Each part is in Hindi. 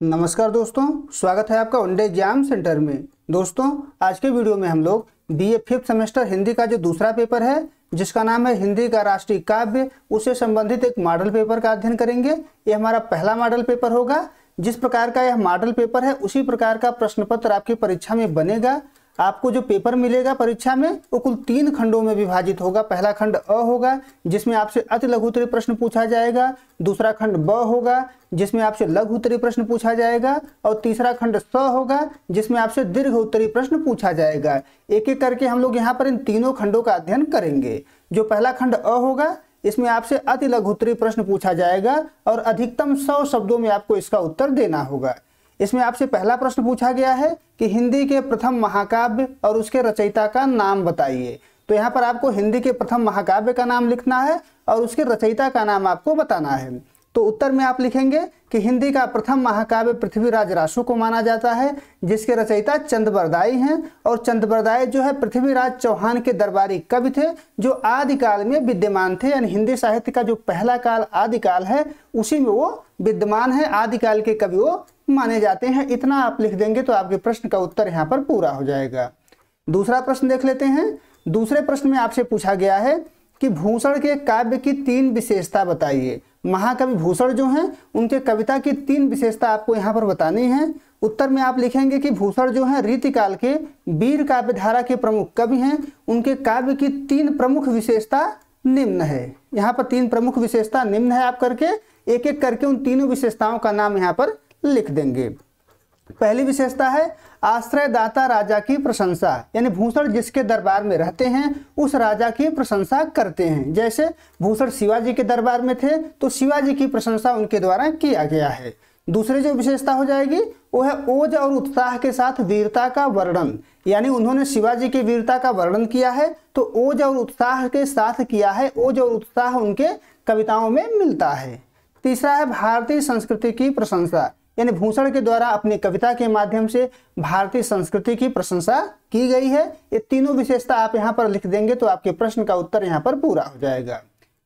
नमस्कार दोस्तों, स्वागत है आपका वनडे एग्जाम सेंटर में। दोस्तों, आज के वीडियो में हम लोग बीए 5th सेमेस्टर हिंदी का जो दूसरा पेपर है जिसका नाम है हिंदी का राष्ट्रीय काव्य, उससे संबंधित एक मॉडल पेपर का अध्ययन करेंगे। यह हमारा पहला मॉडल पेपर होगा। जिस प्रकार का यह मॉडल पेपर है उसी प्रकार का प्रश्न पत्र आपकी परीक्षा में बनेगा। आपको जो पेपर मिलेगा परीक्षा में वो कुल 3 खंडों में विभाजित होगा। पहला खंड अ होगा जिसमें आपसे अति लघु उत्तरीय प्रश्न पूछा जाएगा। दूसरा खंड ब होगा जिसमें आपसे लघु उत्तरीय प्रश्न पूछा जाएगा। और तीसरा खंड स होगा जिसमें आपसे दीर्घ उत्तरीय प्रश्न पूछा जाएगा। एक एक करके हम लोग यहाँ पर इन तीनों खंडों का अध्ययन करेंगे। जो पहला खंड अ होगा इसमें आपसे अति लघु उत्तरीय प्रश्न पूछा जाएगा और अधिकतम 100 शब्दों में आपको इसका उत्तर देना होगा। इसमें आपसे पहला प्रश्न पूछा गया है कि हिंदी के प्रथम महाकाव्य और उसके रचयिता का नाम बताइए। तो यहाँ पर आपको हिंदी के प्रथम महाकाव्य का नाम लिखना है और उसके रचयिता का नाम आपको बताना है। तो उत्तर में आप लिखेंगे कि हिंदी का प्रथम महाकाव्य पृथ्वीराज रासो को माना जाता है, जिसके रचयिता चंदबरदाई हैं। और चंदबरदाई जो है पृथ्वीराज चौहान के दरबारी कवि थे जो आदिकाल में विद्यमान थे। यानी हिंदी साहित्य का जो पहला काल आदिकाल है उसी में वो विद्यमान है। आदिकाल के कवि वो माने जाते हैं। इतना आप लिख देंगे तो आपके प्रश्न का उत्तर यहाँ पर पूरा हो जाएगा। दूसरा प्रश्न देख लेते हैं। दूसरे प्रश्न में आपसे पूछा गया है कि भूषण के काव्य की 3 विशेषता बताइए। महाकवि भूषण जो हैं उनके कविता की 3 विशेषता आपको यहाँ पर बतानी है। उत्तर में आप लिखेंगे कि भूषण जो है रीतिकाल के वीर काव्य धारा के प्रमुख कवि हैं। उनके काव्य की 3 प्रमुख विशेषता निम्न है। यहाँ पर 3 प्रमुख विशेषता निम्न है। आप करके एक एक करके उन तीनों विशेषताओं का नाम यहाँ पर लिख देंगे। पहली विशेषता है आश्रयदाता राजा की प्रशंसा, यानी भूषण जिसके दरबार में रहते हैं उस राजा की प्रशंसा करते हैं। जैसे भूषण शिवाजी के दरबार में थे तो शिवाजी की प्रशंसा उनके द्वारा किया गया है। दूसरी जो विशेषता हो जाएगी वो है ओज और उत्साह के साथ वीरता का वर्णन, यानी उन्होंने शिवाजी की वीरता का वर्णन किया है तो ओज और उत्साह के साथ किया है। ओज और उत्साह उनके कविताओं में मिलता है। तीसरा है भारतीय संस्कृति की प्रशंसा, यानी भूषण के द्वारा अपनी कविता के माध्यम से भारतीय संस्कृति की प्रशंसा की गई है। ये तीनों विशेषता आप यहाँ पर लिख देंगे तो आपके प्रश्न का उत्तर यहाँ पर पूरा हो जाएगा।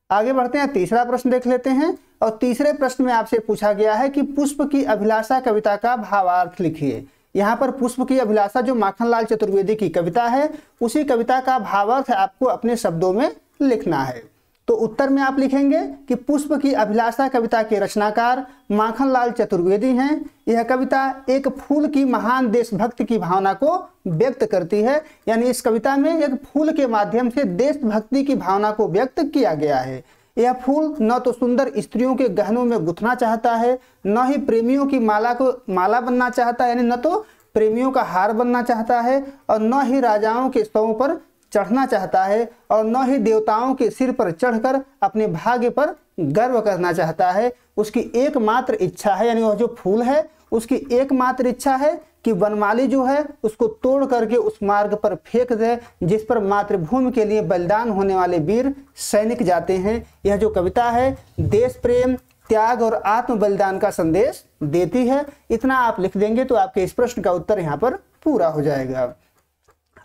आगे बढ़ते हैं, तीसरा प्रश्न देख लेते हैं। और तीसरे प्रश्न में आपसे पूछा गया है कि पुष्प की अभिलाषा कविता का भावार्थ लिखिए। यहाँ पर पुष्प की अभिलाषा जो माखनलाल चतुर्वेदी की कविता है उसी कविता का भावार्थ आपको अपने शब्दों में लिखना है। तो उत्तर में आप लिखेंगे कि पुष्प की अभिलाषा कविता के रचनाकार माखनलाल चतुर्वेदी हैं। यह कविता एक फूल की महान देशभक्ति की भावना को व्यक्त करती है, यानी इस कविता में एक फूल के माध्यम से देशभक्ति की भावना को व्यक्त किया गया है। यह फूल न तो सुंदर स्त्रियों के गहनों में गुथना चाहता है, न ही प्रेमियों की माला बनना चाहता है, यानी न तो प्रेमियों का हार बनना चाहता है और न ही राजाओं के शवों पर चढ़ना चाहता है और न ही देवताओं के सिर पर चढ़कर अपने भाग्य पर गर्व करना चाहता है। उसकी एकमात्र इच्छा है, यानी वह जो फूल है उसकी एकमात्र इच्छा है कि वनमाली जो है उसको तोड़ करके उस मार्ग पर फेंक दे जिस पर मातृभूमि के लिए बलिदान होने वाले वीर सैनिक जाते हैं। यह जो कविता है देश प्रेम, त्याग और आत्म बलिदान का संदेश देती है। इतना आप लिख देंगे तो आपके इस प्रश्न का उत्तर यहाँ पर पूरा हो जाएगा।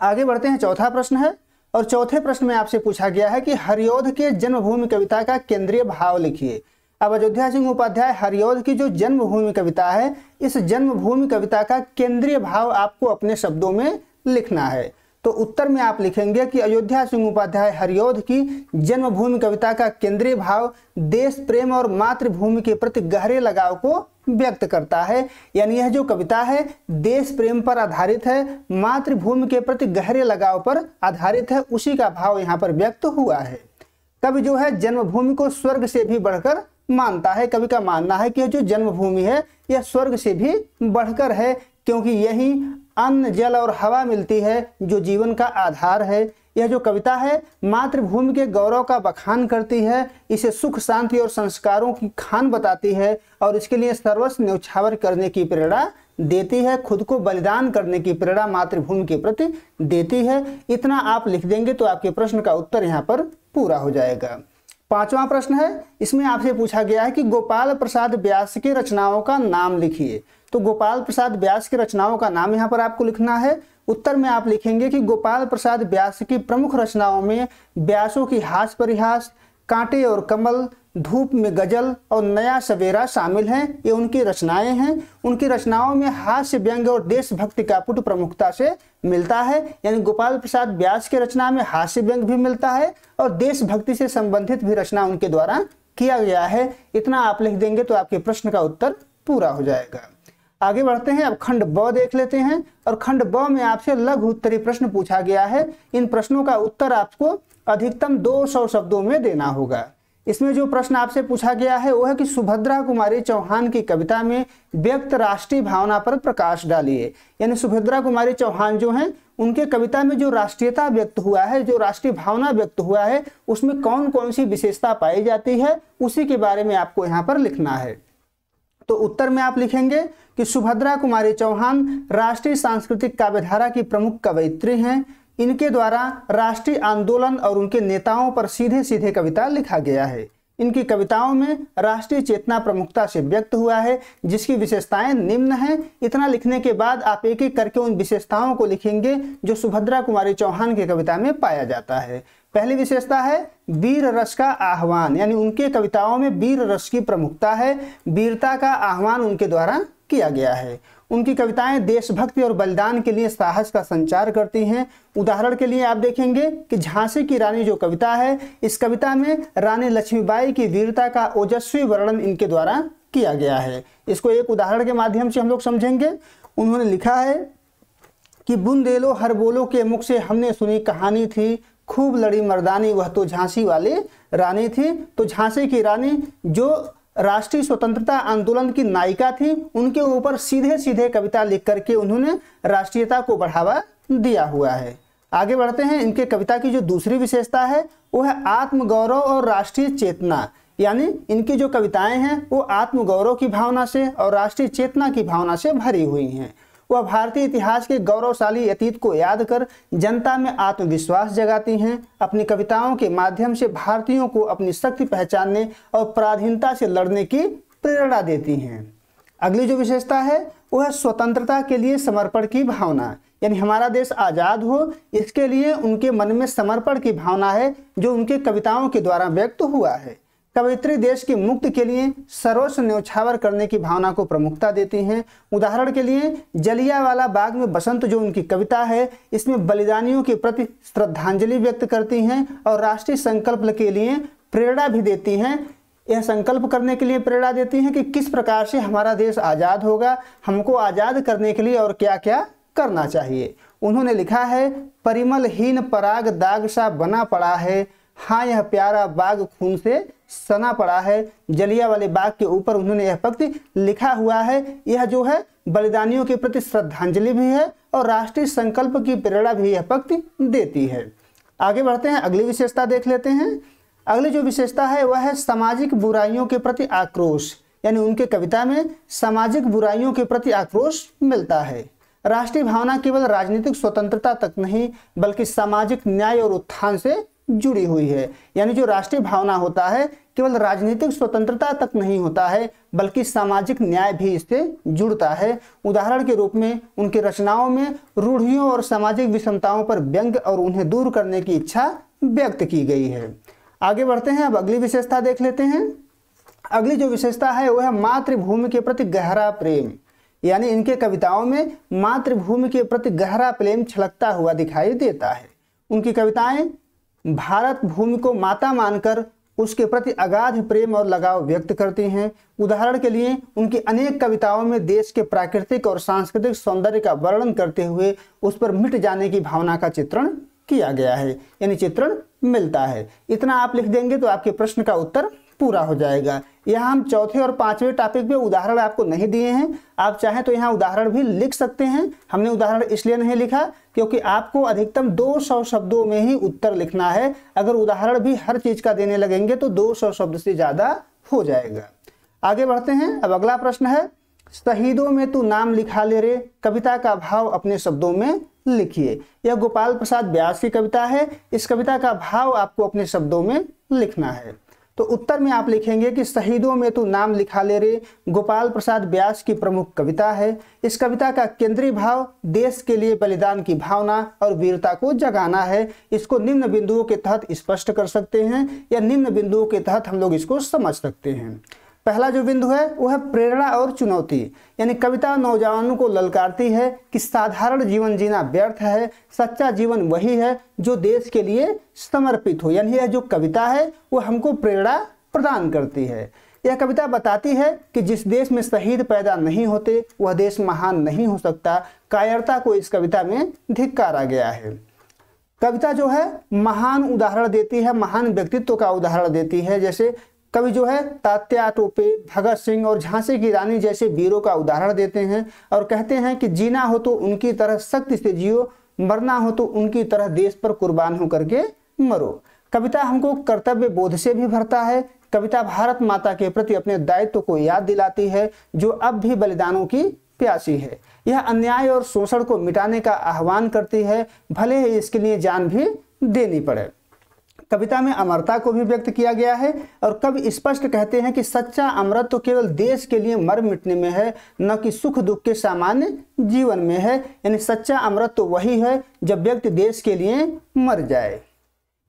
आगे बढ़ते हैं, चौथा प्रश्न है। और चौथे प्रश्न में आपसे पूछा गया है कि हरिऔध के जन्मभूमि कविता का केंद्रीय भाव लिखिए। अब अयोध्या सिंह उपाध्याय हरिऔध की जो जन्मभूमि कविता है इस जन्मभूमि कविता का केंद्रीय भाव आपको अपने शब्दों में लिखना है। तो उत्तर में आप लिखेंगे कि अयोध्या सिंह उपाध्याय हरिऔध की जन्मभूमि कविता का केंद्रीय भाव देश प्रेम और मातृभूमि के प्रति गहरे लगाव को व्यक्त करता है। यानी यह जो कविता है देश प्रेम पर आधारित है, मातृभूमि के प्रति गहरे लगाव पर आधारित है, उसी का भाव यहाँ पर व्यक्त हुआ है। कवि जो है जन्मभूमि को स्वर्ग से भी बढ़कर मानता है। कवि का मानना है कि जो जन्मभूमि है यह स्वर्ग से भी बढ़कर है, क्योंकि यही अन्न जल और हवा मिलती है जो जीवन का आधार है। यह जो कविता है मातृभूमि के गौरव का बखान करती है, इसे सुख शांति और संस्कारों की खान बताती है और इसके लिए सर्वस्व न्यौछावर करने की प्रेरणा देती है, खुद को बलिदान करने की प्रेरणा मातृभूमि के प्रति देती है। इतना आप लिख देंगे तो आपके प्रश्न का उत्तर यहाँ पर पूरा हो जाएगा। पांचवा प्रश्न है, इसमें आपसे पूछा गया है कि गोपाल प्रसाद व्यास की रचनाओं का नाम लिखिए। तो गोपाल प्रसाद व्यास की रचनाओं का नाम यहाँ पर आपको लिखना है। उत्तर में आप लिखेंगे कि गोपाल प्रसाद व्यास की प्रमुख रचनाओं में व्यासों की हास परिहास, कांटे और कमल, धूप में गजल और नया सवेरा शामिल हैं। ये उनकी रचनाएं हैं। उनकी रचनाओं में हास्य व्यंग्य और देशभक्ति का पुट प्रमुखता से मिलता है। यानी गोपाल प्रसाद व्यास की रचना में हास्य व्यंग्य भी मिलता है और देशभक्ति से संबंधित भी रचना उनके द्वारा किया गया है। इतना आप लिख देंगे तो आपके प्रश्न का उत्तर पूरा हो जाएगा। आगे बढ़ते हैं, अब खंड ब देख लेते हैं। और खंड ब में आपसे लघु उत्तरीय प्रश्न पूछा गया है। इन प्रश्नों का उत्तर आपको अधिकतम 200 शब्दों में देना होगा। इसमें जो प्रश्न आपसे पूछा गया है वो है कि सुभद्रा कुमारी चौहान की कविता में व्यक्त राष्ट्रीय भावना पर प्रकाश डालिए। यानी सुभद्रा कुमारी चौहान जो हैं उनके कविता में जो राष्ट्रीयता व्यक्त हुआ है, जो राष्ट्रीय भावना व्यक्त हुआ है, उसमें कौन कौन सी विशेषता पाई जाती है, उसी के बारे में आपको यहाँ पर लिखना है। तो उत्तर में आप लिखेंगे कि सुभद्रा कुमारी चौहान राष्ट्रीय सांस्कृतिक काव्यधारा की प्रमुख कवयित्री हैं। इनके द्वारा राष्ट्रीय आंदोलन और उनके नेताओं पर सीधे सीधे कविता लिखा गया है। इनकी कविताओं में राष्ट्रीय चेतना प्रमुखता से व्यक्त हुआ है, जिसकी विशेषताएं निम्न हैं। इतना लिखने के बाद आप एक एक करके उन विशेषताओं को लिखेंगे जो सुभद्रा कुमारी चौहान की कविता में पाया जाता है। पहली विशेषता है वीर रस का आह्वान, यानी उनके कविताओं में वीर रस की प्रमुखता है, वीरता का आह्वान उनके द्वारा किया गया है। उनकी कविताएं देशभक्ति और बलिदान के लिए साहस का संचार करती हैं। उदाहरण के लिए आप देखेंगे कि झांसी की रानी जो कविता है, इस कविता में रानी लक्ष्मीबाई की वीरता का ओजस्वी वर्णन इनके द्वारा किया गया है। इसको एक उदाहरण के माध्यम से हम लोग समझेंगे। उन्होंने लिखा है कि बुंदेलो हर बोलो के मुख से हमने सुनी कहानी थी, खूब लड़ी मर्दानी वह तो झांसी वाली रानी थी। तो झांसी की रानी जो राष्ट्रीय स्वतंत्रता आंदोलन की नायिका थी, उनके ऊपर सीधे सीधे कविता लिख करके उन्होंने राष्ट्रीयता को बढ़ावा दिया हुआ है। आगे बढ़ते हैं। इनके कविता की जो दूसरी विशेषता है वो है आत्मगौरव और राष्ट्रीय चेतना। यानी इनकी जो कविताएं हैं वो आत्मगौरव की भावना से और राष्ट्रीय चेतना की भावना से भरी हुई हैं। वह भारतीय इतिहास के गौरवशाली अतीत को याद कर जनता में आत्मविश्वास जगाती हैं। अपनी कविताओं के माध्यम से भारतीयों को अपनी शक्ति पहचानने और पराधीनता से लड़ने की प्रेरणा देती हैं। अगली जो विशेषता है वह है स्वतंत्रता के लिए समर्पण की भावना। यानी हमारा देश आज़ाद हो, इसके लिए उनके मन में समर्पण की भावना है, जो उनके कविताओं के द्वारा व्यक्त हुआ है। कवयित्री देश की मुक्ति के लिए सर्वस्व न्यौछावर करने की भावना को प्रमुखता देती हैं। उदाहरण के लिए जलियांवाला बाग में बसंत जो उनकी कविता है, इसमें बलिदानियों के प्रति श्रद्धांजलि व्यक्त करती हैं और राष्ट्रीय संकल्प के लिए प्रेरणा भी देती हैं। यह संकल्प करने के लिए प्रेरणा देती हैं कि किस प्रकार से हमारा देश आज़ाद होगा, हमको आज़ाद करने के लिए और क्या क्या करना चाहिए। उन्होंने लिखा है, परिमलहीन पराग दाग सा बना पड़ा है, हाँ यह प्यारा बाग खून से सना पड़ा है। जलियांवाले बाग के ऊपर उन्होंने यह पंक्ति लिखा हुआ है। यह जो है बलिदानियों के प्रति श्रद्धांजलि भी है और राष्ट्रीय संकल्प की प्रेरणा भी यह पंक्ति देती है। आगे बढ़ते हैं, अगली विशेषता देख लेते हैं। अगली जो विशेषता है वह है सामाजिक बुराइयों के प्रति आक्रोश। यानी उनके कविता में सामाजिक बुराइयों के प्रति आक्रोश मिलता है। राष्ट्रीय भावना केवल राजनीतिक स्वतंत्रता तक नहीं बल्कि सामाजिक न्याय और उत्थान से जुड़ी हुई है। यानी जो राष्ट्रीय भावना होता है केवल राजनीतिक स्वतंत्रता तक नहीं होता है बल्कि सामाजिक न्याय भी इससे जुड़ता है। उदाहरण के रूप में उनकी रचनाओं में रूढ़ियों और सामाजिक विषमताओं पर व्यंग्य और उन्हें दूर करने की इच्छा व्यक्त की गई है। आगे बढ़ते हैं, अब अगली विशेषता देख लेते हैं। अगली जो विशेषता है वह है मातृभूमि के प्रति गहरा प्रेम। यानी इनके कविताओं में मातृभूमि के प्रति गहरा प्रेम छलकता हुआ दिखाई देता है। उनकी कविताएं भारत भूमि को माता मानकर उसके प्रति अगाध प्रेम और लगाव व्यक्त करती हैं। उदाहरण के लिए उनकी अनेक कविताओं में देश के प्राकृतिक और सांस्कृतिक सौंदर्य का वर्णन करते हुए उस पर मिट जाने की भावना का चित्रण किया गया है, यानी चित्रण मिलता है। इतना आप लिख देंगे तो आपके प्रश्न का उत्तर पूरा हो जाएगा। यहाँ हम चौथे और पांचवें टॉपिक पे उदाहरण आपको नहीं दिए हैं। आप चाहें तो यहाँ उदाहरण भी लिख सकते हैं। हमने उदाहरण इसलिए नहीं लिखा क्योंकि आपको अधिकतम 200 शब्दों में ही उत्तर लिखना है। अगर उदाहरण भी हर चीज का देने लगेंगे तो 200 शब्द से ज्यादा हो जाएगा। आगे बढ़ते हैं, अब अगला प्रश्न है, शहीदों में तू नाम लिखा ले रे, कविता का भाव अपने शब्दों में लिखिए। यह गोपाल प्रसाद व्यास की कविता है। इस कविता का भाव आपको अपने शब्दों में लिखना है। तो उत्तर में आप लिखेंगे कि शहीदों में तू नाम लिखा ले रे गोपाल प्रसाद व्यास की प्रमुख कविता है। इस कविता का केंद्रीय भाव देश के लिए बलिदान की भावना और वीरता को जगाना है। इसको निम्न बिंदुओं के तहत स्पष्ट कर सकते हैं या निम्न बिंदुओं के तहत हम लोग इसको समझ सकते हैं। पहला जो बिंदु है वो है प्रेरणा और चुनौती, यानी कविता नौजवानों को ललकारती है कि साधारण जीवन जीना व्यर्थ है, सच्चा जीवन वही है जो देश के लिए समर्पित हो। यानी यह जो कविता है वो हमको प्रेरणा प्रदान करती है। यह कविता बताती है कि जिस देश में शहीद पैदा नहीं होते वह देश महान नहीं हो सकता। कायरता को इस कविता में धिक्कारा गया है। कविता जो है महान उदाहरण देती है, महान व्यक्तित्व का उदाहरण देती है। जैसे कवि जो है तात्या टोपे, भगत सिंह और झांसी की रानी जैसे वीरों का उदाहरण देते हैं और कहते हैं कि जीना हो तो उनकी तरह शक्ति से जियो, मरना हो तो उनकी तरह देश पर कुर्बान होकर के मरो। कविता हमको कर्तव्य बोध से भी भरता है। कविता भारत माता के प्रति अपने दायित्व को याद दिलाती है जो अब भी बलिदानों की प्यासी है। यह अन्याय और शोषण को मिटाने का आह्वान करती है, भले ही इसके लिए जान भी देनी पड़े। कविता में अमरता को भी व्यक्त किया गया है और कवि स्पष्ट कहते हैं कि सच्चा अमरत्व तो केवल देश के लिए मर मिटने में है, न कि सुख दुख के सामान्य जीवन में है। यानी सच्चा अमरत्व तो वही है जब व्यक्ति देश के लिए मर जाए।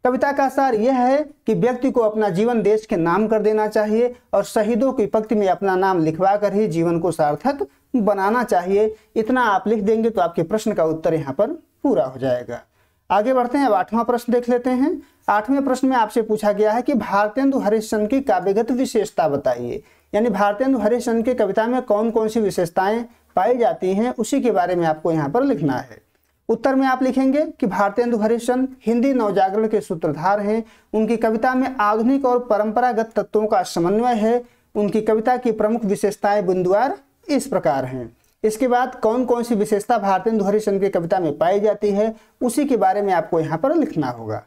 कविता का सार यह है कि व्यक्ति को अपना जीवन देश के नाम कर देना चाहिए और शहीदों की पंक्ति में अपना नाम लिखवा कर ही जीवन को सार्थक बनाना चाहिए। इतना आप लिख देंगे तो आपके प्रश्न का उत्तर यहाँ पर पूरा हो जाएगा। आगे बढ़ते हैं, अब 8वां प्रश्न देख लेते हैं। 8वें प्रश्न में आपसे पूछा गया है कि भारतेंदु हरिश्चंद्र की काव्यगत विशेषता बताइए। यानी भारतेंदु हरिश्चंद्र की कविता में कौन कौन सी विशेषताएं पाई जाती हैं उसी के बारे में आपको यहाँ पर लिखना है। उत्तर में आप लिखेंगे कि भारतेंदु हरिश्चंद्र हिंदी नवजागरण के सूत्रधार हैं। उनकी कविता में आधुनिक और परंपरागत तत्वों का समन्वय है। उनकी कविता की प्रमुख विशेषताएं बिंदुवार इस प्रकार हैं। इसके बाद कौन कौन सी विशेषता भारतेंदु हरिश्चंद्र की कविता में पाई जाती है उसी के बारे में आपको यहाँ पर लिखना होगा।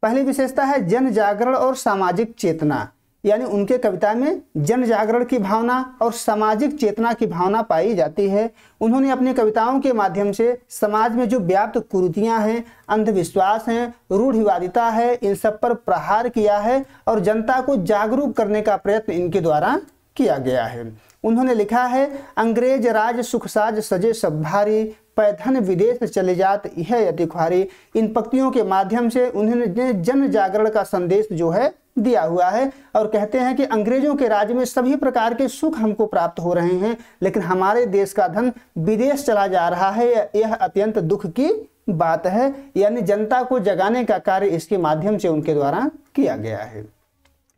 पहली विशेषता है जन जागरण और सामाजिक चेतना, यानी उनके कविता में जन जागरण की भावना और सामाजिक चेतना की भावना पाई जाती है। उन्होंने अपनी कविताओं के माध्यम से समाज में जो व्याप्त कुरीतियां हैं, अंधविश्वास हैं, रूढ़िवादिता है, इन सब पर प्रहार किया है और जनता को जागरूक करने का प्रयत्न इनके द्वारा किया गया है। उन्होंने लिखा है, अंग्रेज राज सुखसाज सजे सब भारी, पैधन विदेश चले जात यह अति ख्वारी। इन पंक्तियों के माध्यम से उन्होंने जन जागरण का संदेश जो है दिया हुआ है और कहते हैं कि अंग्रेजों के राज में सभी प्रकार के सुख हमको प्राप्त हो रहे हैं, लेकिन हमारे देश का धन विदेश चला जा रहा है, यह अत्यंत दुख की बात है। यानी जनता को जगाने का कार्य इसके माध्यम से उनके द्वारा किया गया है।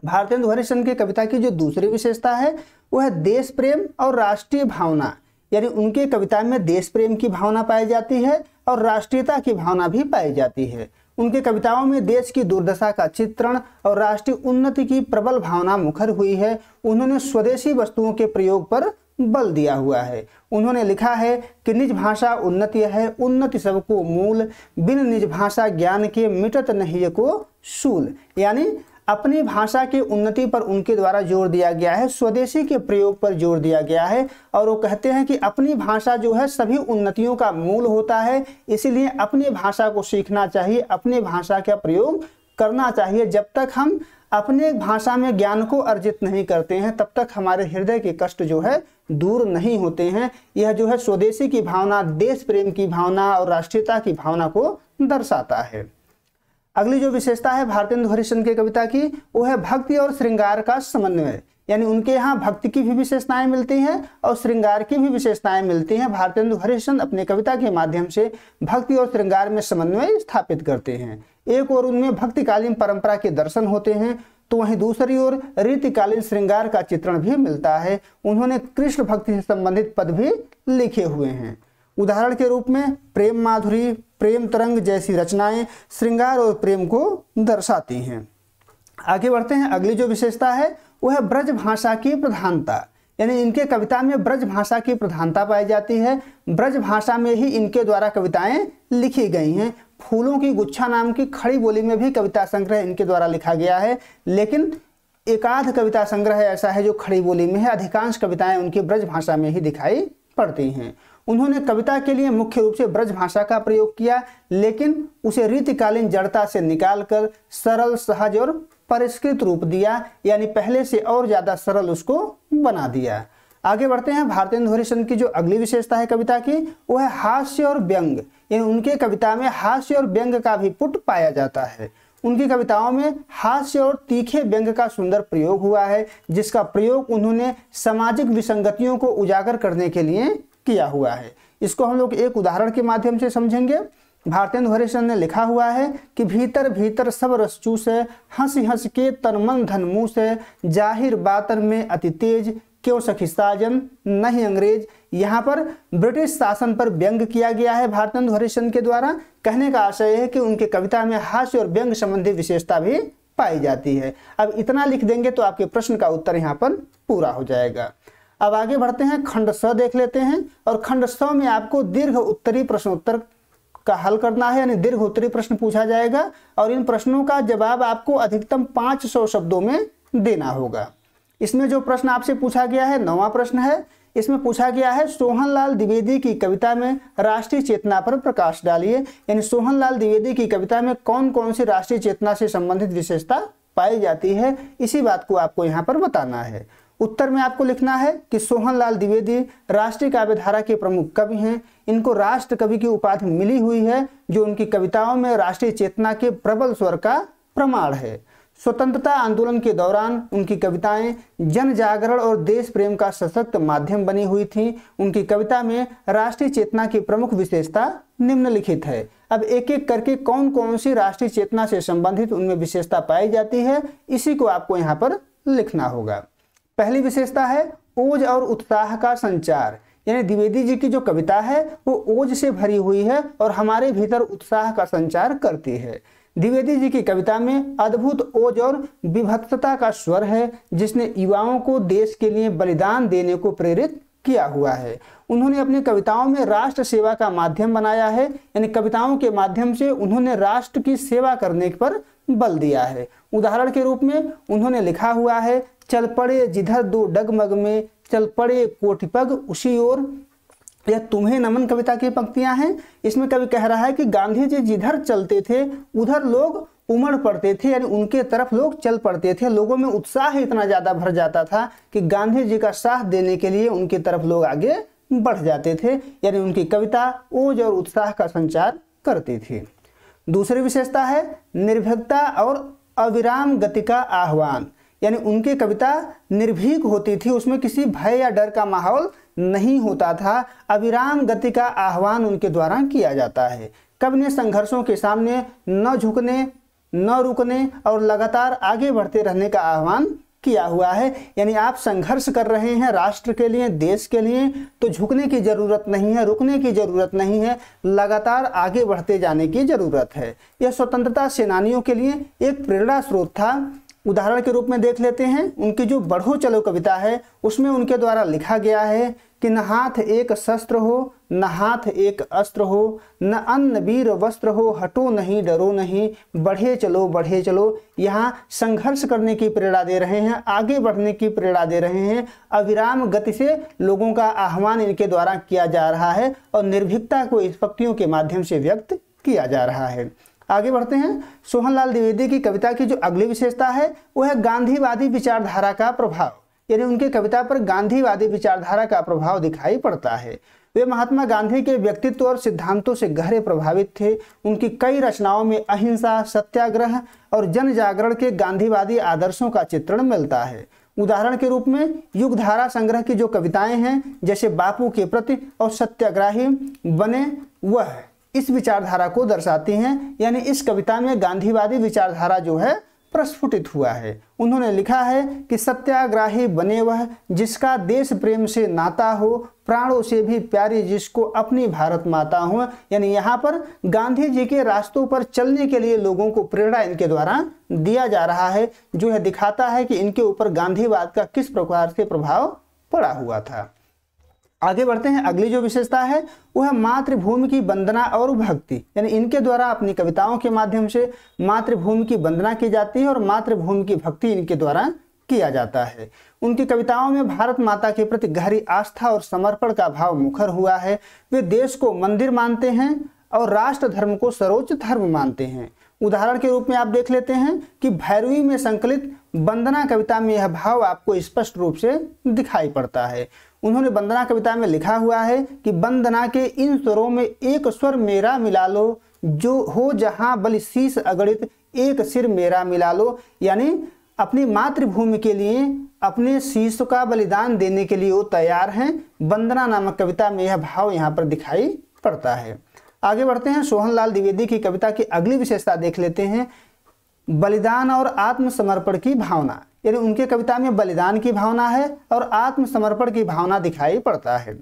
भारतेंदु हरिश्चंद्र की कविता की जो दूसरी विशेषता है वो है देश प्रेम और राष्ट्रीय भावना। यानी उनके कविता में देश प्रेम की भावना पाई जाती है और राष्ट्रीयता की भावना भी पाई जाती है। उनके कविताओं में देश की दुर्दशा का चित्रण और राष्ट्रीय उन्नति की प्रबल भावना मुखर हुई है। उन्होंने स्वदेशी वस्तुओं के प्रयोग पर बल दिया हुआ है। उन्होंने लिखा है कि निज भाषा उन्नति है, उन्नति सबको मूल, बिन निज भाषा ज्ञान के मिटत नहीं को शूल। यानी अपनी भाषा की उन्नति पर उनके द्वारा जोर दिया गया है, स्वदेशी के प्रयोग पर जोर दिया गया है और वो कहते हैं कि अपनी भाषा जो है सभी उन्नतियों का मूल होता है, इसीलिए अपनी भाषा को सीखना चाहिए, अपनी भाषा का प्रयोग करना चाहिए। जब तक हम अपने भाषा में ज्ञान को अर्जित नहीं करते हैं तब तक हमारे हृदय के कष्ट जो है दूर नहीं होते हैं। यह जो है स्वदेशी की भावना, देश प्रेम की भावना और राष्ट्रीयता की भावना को दर्शाता है। अगली जो विशेषता है भारतेंदु हरिश्चंद्र की कविता की वो है भक्ति और श्रृंगार का समन्वय। यानी उनके यहाँ भक्ति की भी विशेषताएं मिलती हैं और श्रृंगार की भी विशेषताएं मिलती हैं। भारतेंदु हरिश्चंद्र अपने कविता के माध्यम से भक्ति और श्रृंगार में समन्वय स्थापित करते हैं। एक और उनमें भक्तिकालीन परंपरा के दर्शन होते हैं तो वहीं दूसरी ओर रीतिकालीन श्रृंगार का चित्रण भी मिलता है। उन्होंने कृष्ण भक्ति से संबंधित पद भी लिखे हुए हैं। उदाहरण के रूप में प्रेम माधुरी, प्रेम तरंग जैसी रचनाएं श्रृंगार और प्रेम को दर्शाती हैं। आगे बढ़ते हैं, अगली जो विशेषता है वो है ब्रज भाषा की प्रधानता। यानी इनके कविता में ब्रज भाषा की प्रधानता पाई जाती है। ब्रज भाषा में ही इनके द्वारा कविताएं लिखी गई हैं। फूलों की गुच्छा नाम की खड़ी बोली में भी कविता संग्रह इनके द्वारा लिखा गया है, लेकिन एकाध कविता संग्रह ऐसा है जो खड़ी बोली में है। अधिकांश कविताएं उनकी ब्रज भाषा में ही दिखाई पड़ती हैं। उन्होंने कविता के लिए मुख्य रूप से ब्रज भाषा का प्रयोग किया, लेकिन उसे रीतिकालीन जड़ता से निकालकर सरल, सहज और परिष्कृत रूप दिया, यानी पहले से और ज्यादा सरल उसको बना दिया। आगे बढ़ते हैं। भारतेंदु हरिश्चंद्र की जो अगली विशेषता है कविता की, वो है हास्य और व्यंग, यानी उनके कविता में हास्य और व्यंग का भी पुट पाया जाता है। उनकी कविताओं में हास्य और तीखे व्यंग का सुंदर प्रयोग हुआ है, जिसका प्रयोग उन्होंने सामाजिक विसंगतियों को उजागर करने के लिए किया हुआ है। इसको हम लोग एक उदाहरण के माध्यम से समझेंगे। भारतेंदु हरिश्चंद्र ने लिखा हुआ है कि भीतर भीतर सब रस चूसे, हंस हंस के तन मन धन मुँह से, जाहिर बातन में अति तेज, क्यों सखी साजन नहीं अंग्रेज। यहाँ पर ब्रिटिश शासन पर व्यंग किया गया है भारतेंदु हरिश्चंद्र के द्वारा। कहने का आशय है कि उनके कविता में हास्य और व्यंग संबंधी विशेषता भी पाई जाती है। अब इतना लिख देंगे तो आपके प्रश्न का उत्तर यहाँ पर पूरा हो जाएगा। अब आगे बढ़ते हैं, खंड स देख लेते हैं। और खंड स में आपको दीर्घ उत्तरी प्रश्नोत्तर का हल करना है, यानी दीर्घ उत्तरी प्रश्न पूछा जाएगा और इन प्रश्नों का जवाब आपको अधिकतम 500 शब्दों में देना होगा। इसमें जो प्रश्न आपसे पूछा गया है 9वां प्रश्न है। इसमें पूछा गया है सोहनलाल द्विवेदी की कविता में राष्ट्रीय चेतना पर प्रकाश डालिए, यानी सोहनलाल द्विवेदी की कविता में कौन कौन सी राष्ट्रीय चेतना से संबंधित विशेषता पाई जाती है, इसी बात को आपको यहाँ पर बताना है। उत्तर में आपको लिखना है कि सोहनलाल द्विवेदी राष्ट्रीय काव्यधारा के प्रमुख कवि हैं। इनको राष्ट्र कवि की उपाधि मिली हुई है, जो उनकी कविताओं में राष्ट्रीय चेतना के प्रबल स्वर का प्रमाण है। स्वतंत्रता आंदोलन के दौरान उनकी कविताएं जन जागरण और देश प्रेम का सशक्त माध्यम बनी हुई थीं। उनकी कविता में राष्ट्रीय चेतना की प्रमुख विशेषता निम्नलिखित है। अब एक एक करके कौन कौन सी राष्ट्रीय चेतना से संबंधित उनमें विशेषता पाई जाती है, इसी को आपको यहाँ पर लिखना होगा। पहली विशेषता है ओज और उत्साह का संचार, यानी द्विवेदी जी की जो कविता है वो ओज से भरी हुई है और हमारे भीतर उत्साह का संचार करती है। द्विवेदी जी की कविता में अद्भुत ओज और विभत्सता का स्वर है, जिसने युवाओं को देश के लिए बलिदान देने को प्रेरित किया हुआ है। उन्होंने अपनी कविताओं में राष्ट्र सेवा का माध्यम बनाया है, यानी कविताओं के माध्यम से उन्होंने राष्ट्र की सेवा करने पर बल दिया है। उदाहरण के रूप में उन्होंने लिखा हुआ है, चल पड़े जिधर दो डगमग में, चल पड़े कोटिपग उसी ओर। यह तुम्हें नमन कविता की पंक्तियां हैं। इसमें कवि कह रहा है कि गांधी जी जिधर चलते थे उधर लोग उमड़ पड़ते थे, यानी उनके तरफ लोग चल पड़ते थे। लोगों में उत्साह इतना ज्यादा भर जाता था कि गांधी जी का साथ देने के लिए उनकी तरफ लोग आगे बढ़ जाते थे, यानी उनकी कविता ओज और उत्साह का संचार करती थी। दूसरी विशेषता है निर्भीकता और अविराम गति का आह्वान, यानी उनकी कविता निर्भीक होती थी, उसमें किसी भय या डर का माहौल नहीं होता था। अविराम गति का आह्वान उनके द्वारा किया जाता है। कवि ने संघर्षों के सामने न झुकने, न रुकने और लगातार आगे बढ़ते रहने का आह्वान किया हुआ है, यानी आप संघर्ष कर रहे हैं राष्ट्र के लिए, देश के लिए, तो झुकने की जरूरत नहीं है, रुकने की जरूरत नहीं है, लगातार आगे बढ़ते जाने की जरूरत है। यह स्वतंत्रता सेनानियों के लिए एक प्रेरणा स्रोत था। उदाहरण के रूप में देख लेते हैं, उनकी जो बढ़ो चलो कविता है उसमें उनके द्वारा लिखा गया है कि न हाथ एक शस्त्र हो, न हाथ एक अस्त्र हो, न अन्न वीर वस्त्र हो, हटो नहीं डरो नहीं, बढ़े चलो। यहाँ संघर्ष करने की प्रेरणा दे रहे हैं, आगे बढ़ने की प्रेरणा दे रहे हैं। अविराम गति से लोगों का आह्वान इनके द्वारा किया जा रहा है और निर्भीकता को इस पंक्तियों के माध्यम से व्यक्त किया जा रहा है। आगे बढ़ते हैं। सोहनलाल द्विवेदी की कविता की जो अगली विशेषता है वो है गांधीवादी विचारधारा का प्रभाव, यानी उनकी कविता पर गांधीवादी विचारधारा का प्रभाव दिखाई पड़ता है। वे महात्मा गांधी के व्यक्तित्व और सिद्धांतों से गहरे प्रभावित थे। उनकी कई रचनाओं में अहिंसा, सत्याग्रह और जन जागरण के गांधीवादी आदर्शों का चित्रण मिलता है। उदाहरण के रूप में युगधारा संग्रह की जो कविताएं हैं, जैसे बापू के प्रति और सत्याग्रही बने, वह इस विचारधारा को दर्शाती हैं, यानी इस कविता में गांधीवादी विचारधारा जो है प्रस्फुटित हुआ है। उन्होंने लिखा है कि सत्याग्रही बने वह जिसका देश प्रेम से नाता हो, प्राणों से भी प्यारी जिसको अपनी भारत माता हो, यानी यहाँ पर गांधी जी के रास्तों पर चलने के लिए लोगों को प्रेरणा इनके द्वारा दिया जा रहा है, जो यह दिखाता है कि इनके ऊपर गांधीवाद का किस प्रकार से प्रभाव पड़ा हुआ था। आगे बढ़ते हैं। अगली जो विशेषता है वह मातृभूमि की वंदना और भक्ति, यानी इनके द्वारा अपनी कविताओं के माध्यम से मातृभूमि की वंदना की जाती है और मातृभूमि की भक्ति इनके द्वारा किया जाता है। उनकी कविताओं में भारत माता के प्रति गहरी आस्था और समर्पण का भाव मुखर हुआ है। वे देश को मंदिर मानते हैं और राष्ट्र धर्म को सर्वोच्च धर्म मानते हैं। उदाहरण के रूप में आप देख लेते हैं कि भैरवी में संकलित वंदना कविता में यह भाव आपको स्पष्ट रूप से दिखाई पड़ता है। उन्होंने वंदना कविता में लिखा हुआ है कि वंदना के इन स्वरों में एक स्वर मेरा मिला लो, जो हो जहां बलि शीश अगणित एक सिर मेरा मिला लो। यानी अपनी मातृभूमि के लिए अपने शीश का बलिदान देने के लिए वो तैयार हैं। वंदना नामक कविता में यह भाव यहाँ पर दिखाई पड़ता है। आगे बढ़ते हैं, सोहनलाल द्विवेदी की कविता की अगली विशेषता देख लेते हैं, बलिदान और आत्मसमर्पण की भावना। यानी उनके कविता में बलिदान की भावना है और आत्मसमर्पण की भावना दिखाई पड़ता है।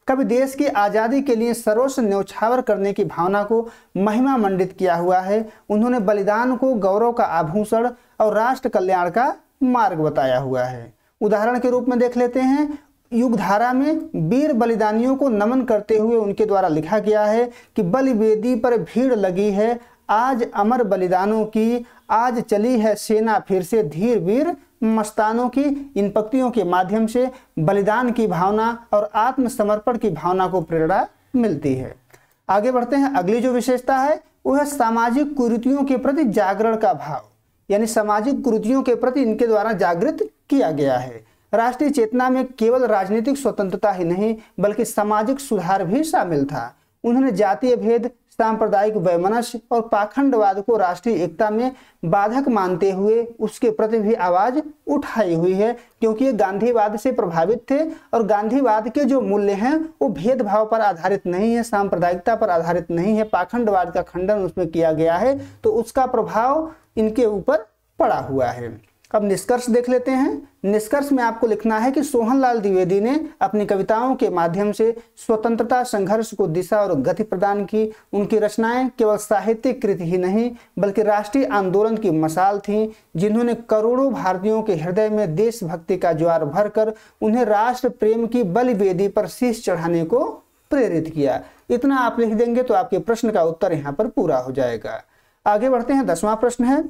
कवि देश की आज़ादी के लिए सर्वस्व न्यौछावर करने की भावना को महिमा मंडित किया हुआ है। उन्होंने बलिदान को गौरव का आभूषण और राष्ट्र कल्याण का मार्ग बताया हुआ है। उदाहरण के रूप में देख लेते हैं, युगधारा में वीर बलिदानियों को नमन करते हुए उनके द्वारा लिखा गया है कि बलिवेदी पर भीड़ लगी है, आज अमर बलिदानों की, आज चली है सेना फिर से धीर वीर मस्तानों की। इन पंक्तियों के माध्यम से बलिदान की भावना और आत्मसमर्पण की भावना को प्रेरणा मिलती है। आगे बढ़ते हैं, अगली जो विशेषता है वो है सामाजिक कुरीतियों के प्रति जागरण का भाव। यानी सामाजिक कुरीतियों के प्रति इनके द्वारा जागृत किया गया है। राष्ट्रीय चेतना में केवल राजनीतिक स्वतंत्रता ही नहीं बल्कि सामाजिक सुधार भी शामिल था। उन्होंने जातीय भेद, सांप्रदायिक वैमनस्य और पाखंडवाद को राष्ट्रीय एकता में बाधक मानते हुए उसके प्रति भी आवाज उठाई हुई है, क्योंकि ये गांधीवाद से प्रभावित थे और गांधीवाद के जो मूल्य हैं वो भेदभाव पर आधारित नहीं है, सांप्रदायिकता पर आधारित नहीं है, पाखंडवाद का खंडन उसमें किया गया है, तो उसका प्रभाव इनके ऊपर पड़ा हुआ है। अब निष्कर्ष देख लेते हैं। निष्कर्ष में आपको लिखना है कि सोहनलाल द्विवेदी ने अपनी कविताओं के माध्यम से स्वतंत्रता संघर्ष को दिशा और गति प्रदान की। उनकी रचनाएं केवल साहित्यिक कृति ही नहीं बल्कि राष्ट्रीय आंदोलन की मशाल थीं, जिन्होंने करोड़ों भारतीयों के हृदय में देशभक्ति का ज्वार भरकर उन्हें राष्ट्र प्रेम की बलिवेदी पर शीश चढ़ाने को प्रेरित किया। इतना आप लिख देंगे तो आपके प्रश्न का उत्तर यहाँ पर पूरा हो जाएगा। आगे बढ़ते हैं, 10वां प्रश्न है।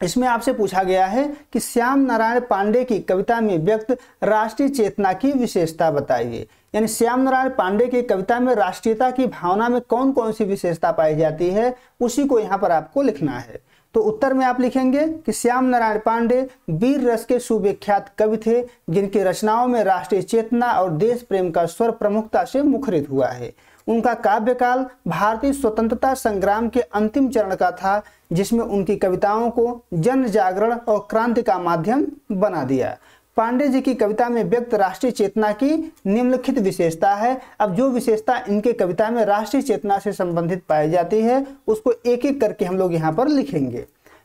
इसमें आपसे पूछा गया है कि श्याम नारायण पांडे की कविता में व्यक्त राष्ट्रीय चेतना की विशेषता बताइए। यानी श्याम नारायण पांडे की कविता में राष्ट्रीयता की भावना में कौन कौन सी विशेषता पाई जाती है, उसी को यहाँ पर आपको लिखना है। तो उत्तर में आप लिखेंगे कि श्याम नारायण पांडे वीर रस के सुविख्यात कवि थे, जिनकी रचनाओं में राष्ट्रीय चेतना और देश प्रेम का स्वर प्रमुखता से मुखरित हुआ है। उनका काव्यकाल भारतीय स्वतंत्रता संग्राम के अंतिम चरण का था, जिसमें उनकी कविताओं को जन जागरण और क्रांति का माध्यम बना दिया। पांडे जी की कविता में व्यक्त राष्ट्रीय चेतना की निम्नलिखित विशेषता है। अब जो विशेषता इनके कविता में राष्ट्रीय चेतना से संबंधित पाई जाती है उसको एक एक करके हम लोग यहाँ पर लिखेंगे।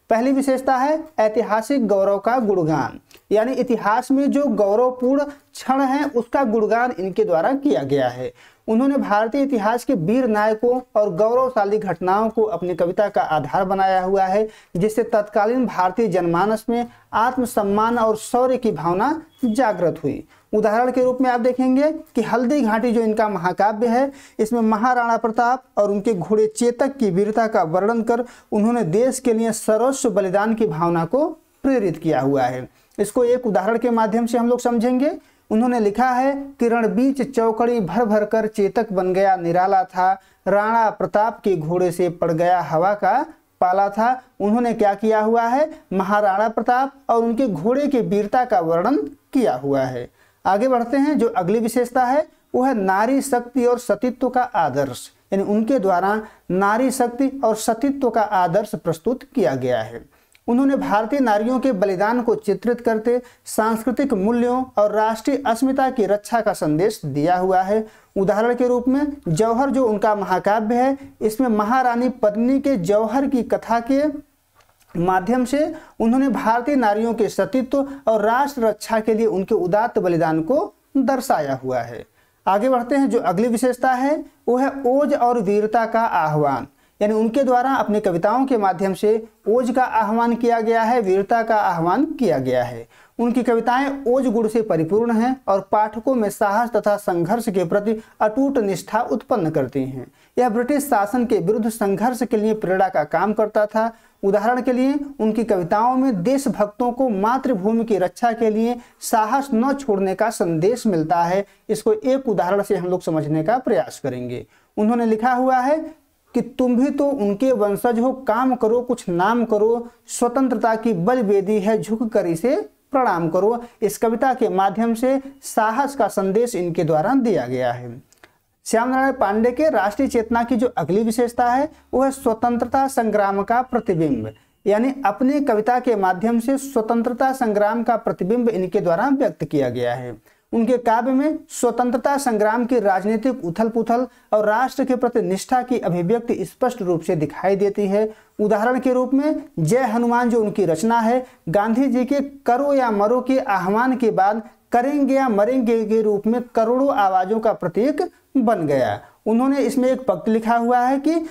पहली विशेषता है ऐतिहासिक गौरव का गुणगान। यानी इतिहास में जो गौरवपूर्ण क्षण है उसका गुणगान इनके द्वारा किया गया है। उन्होंने भारतीय इतिहास के वीर नायकों और गौरवशाली घटनाओं को अपनी कविता का आधार बनाया हुआ है, जिससे तत्कालीन भारतीय जनमानस में आत्मसम्मान और शौर्य की भावना जागृत हुई। उदाहरण के रूप में आप देखेंगे कि हल्दी घाटी जो इनका महाकाव्य है, इसमें महाराणा प्रताप और उनके घोड़े चेतक की वीरता का वर्णन कर उन्होंने देश के लिए सर्वस्व बलिदान की भावना को प्रेरित किया हुआ है। इसको एक उदाहरण के माध्यम से हम लोग समझेंगे। उन्होंने लिखा है कि रणबीच चौकड़ी भर भर कर चेतक बन गया निराला था, राणा प्रताप के घोड़े से पड़ गया हवा का पाला था। उन्होंने क्या किया हुआ है, महाराणा प्रताप और उनके घोड़े की वीरता का वर्णन किया हुआ है। आगे बढ़ते हैं, जो अगली विशेषता है वो है नारी शक्ति और सतीत्व का आदर्श। यानी उनके द्वारा नारी शक्ति और सतीत्व का आदर्श प्रस्तुत किया गया है। उन्होंने भारतीय नारियों के बलिदान को चित्रित करते सांस्कृतिक मूल्यों और राष्ट्रीय अस्मिता की रक्षा का संदेश दिया हुआ है। उदाहरण के रूप में जौहर जो उनका महाकाव्य है, इसमें महारानी पद्मिनी के जौहर की कथा के माध्यम से उन्होंने भारतीय नारियों के सतीत्व और राष्ट्र रक्षा के लिए उनके उदात्त बलिदान को दर्शाया हुआ है। आगे बढ़ते हैं, जो अगली विशेषता है वो है ओज और वीरता का आह्वान। यानी उनके द्वारा अपनी कविताओं के माध्यम से ओज का आह्वान किया गया है, वीरता का आह्वान किया गया है। उनकी कविताएं ओज गुण से परिपूर्ण हैं और पाठकों में साहस तथा संघर्ष के प्रति अटूट निष्ठा उत्पन्न करती हैं। यह ब्रिटिश शासन के विरुद्ध संघर्ष के लिए प्रेरणा का काम करता था। उदाहरण के लिए उनकी कविताओं में देशभक्तों को मातृभूमि की रक्षा के लिए साहस न छोड़ने का संदेश मिलता है। इसको एक उदाहरण से हम लोग समझने का प्रयास करेंगे। उन्होंने लिखा हुआ है कि तुम भी तो उनके वंशज हो, काम करो कुछ नाम करो, स्वतंत्रता की बलवेदी है झुक कर इसे प्रणाम करो। इस कविता के माध्यम से साहस का संदेश इनके द्वारा दिया गया है। श्याम नारायण पांडे के राष्ट्रीय चेतना की जो अगली विशेषता है वो है स्वतंत्रता संग्राम का प्रतिबिंब, यानी अपनी कविता के माध्यम से स्वतंत्रता संग्राम का प्रतिबिंब इनके द्वारा व्यक्त किया गया है। उनके काव्य में स्वतंत्रता संग्राम की राजनीतिक उथल पुथल और राष्ट्र के प्रति निष्ठा की अभिव्यक्ति स्पष्ट रूप से दिखाई देती है। उदाहरण के रूप में जय हनुमान जो उनकी रचना है, गांधी जी के करो या मरो के आह्वान के बाद करेंगे या मरेंगे के रूप में करोड़ों आवाजों का प्रतीक बन गया। उन्होंने इसमें एक पंक्ति लिखा हुआ है कि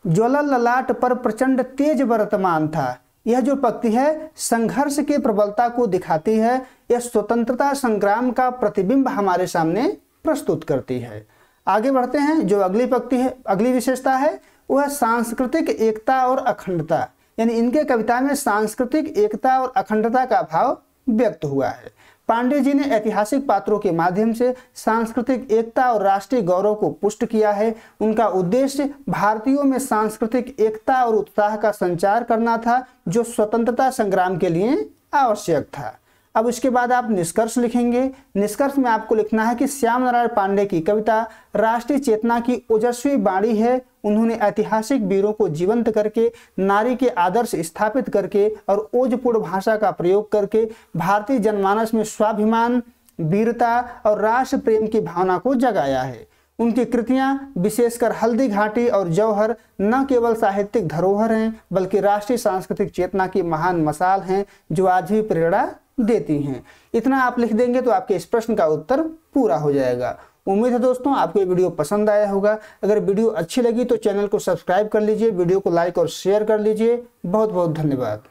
ज्वलल ललाट पर प्रचंड तेज वर्तमान था। यह जो पंक्ति है संघर्ष के प्रबलता को दिखाती है, यह स्वतंत्रता संग्राम का प्रतिबिंब हमारे सामने प्रस्तुत करती है। आगे बढ़ते हैं। जो अगली पंक्ति है, अगली विशेषता है वह है सांस्कृतिक एकता और अखंडता, यानी इनके कविता में सांस्कृतिक एकता और अखंडता का भाव व्यक्त हुआ है। पांडे जी ने ऐतिहासिक पात्रों के माध्यम से सांस्कृतिक एकता और राष्ट्रीय गौरव को पुष्ट किया है। उनका उद्देश्य भारतीयों में सांस्कृतिक एकता और उत्साह का संचार करना था, जो स्वतंत्रता संग्राम के लिए आवश्यक था। अब इसके बाद आप निष्कर्ष लिखेंगे। निष्कर्ष में आपको लिखना है कि श्याम नारायण पांडे की कविता राष्ट्रीय चेतना की ओजस्वी बाणी है। उन्होंने ऐतिहासिक वीरों को जीवंत करके, नारी के आदर्श स्थापित करके और ओजपूर्ण भाषा का प्रयोग करके भारतीय जनमानस में स्वाभिमान, वीरता और राष्ट्र प्रेम की भावना को जगाया है। उनकी कृतियां विशेषकर हल्दी घाटी और जौहर न केवल साहित्यिक धरोहर हैं बल्कि राष्ट्रीय सांस्कृतिक चेतना की महान मसाल हैं, जो आज भी प्रेरणा देती हैं। इतना आप लिख देंगे तो आपके इस प्रश्न का उत्तर पूरा हो जाएगा। उम्मीद है दोस्तों आपको ये वीडियो पसंद आया होगा। अगर वीडियो अच्छी लगी तो चैनल को सब्सक्राइब कर लीजिए, वीडियो को लाइक और शेयर कर लीजिए। बहुत बहुत धन्यवाद।